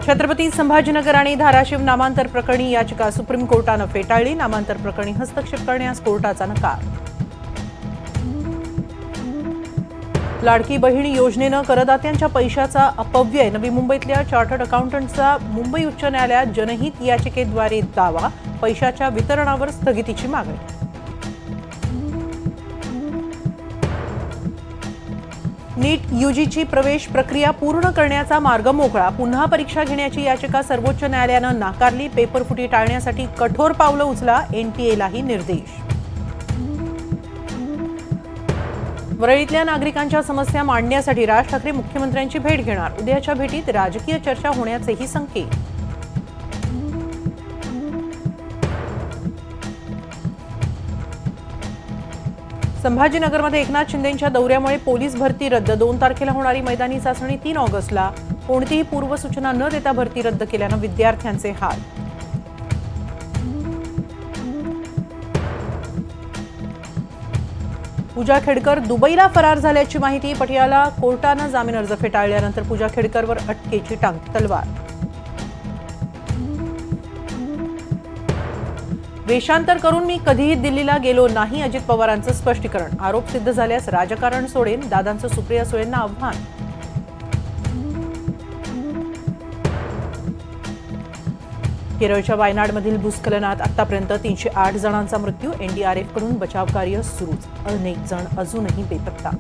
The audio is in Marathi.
छत्रपती संभाजीनगर आणि धाराशिव नामांतर प्रकरणी याचिका सुप्रीम कोर्टानं फेटाळली। नामांतर प्रकरणी हस्तक्षेप करण्यास कोर्टाचा नकार। लाडकी बहीण योजनेनं करदात्यांच्या पैशाचा अपव्यय, नवी मुंबईतल्या चार्टर्ड अकाउंटंटचा मुंबई उच्च न्यायालयात जनहित याचिकेद्वारे दावा। पैशाच्या वितरणावर स्थगितीची मागणी। नीट यूजीची प्रवेश प्रक्रिया पूर्ण करण्याचा मार्ग मोकळा। पुन्हा परीक्षा घेण्याची याचिका सर्वोच्च न्यायालयानं नाकारली। पेपरफुटी टाळण्यासाठी कठोर पावलं उचला, एनटीएलाही निर्देश। वरळीतल्या नागरिकांच्या समस्या मांडण्यासाठी राज ठाकरे मुख्यमंत्र्यांची भेट घेणार। उद्याच्या भेटीत राजकीय चर्चा होण्याचेही संकेत। संभाजीनगरमध्ये एकनाथ शिंदेंच्या दौऱ्यामुळे पोलीस भरती रद्द। 2 तारखेला होणारी मैदानी चाचणी 3 ऑगस्टला। कोणतीही पूर्वसूचना न देता भरती रद्द केल्यानं विद्यार्थ्यांचे हाल। पूजा खेडकर दुबईला फरार झाल्याची माहिती। पटियाला कोर्टानं जामीन अर्ज फेटाळल्यानंतर पूजा खेडकरवर अटकेची तलवार। वेषांतर करून मी कधीही दिल्लीला गेलो नाही, अजित पवारांचं स्पष्टीकरण। आरोप सिद्ध झाल्यास राजकारण सोडेन, दादांचं सुप्रिया सुळेंना आव्हान। केरळच्या वायनाडमधील भूस्खलनात आतापर्यंत 308 जणांचा मृत्यू। एनडीआरएफकडून बचाव कार्य सुरूच, अनेक जण अजूनही बेपत्ता।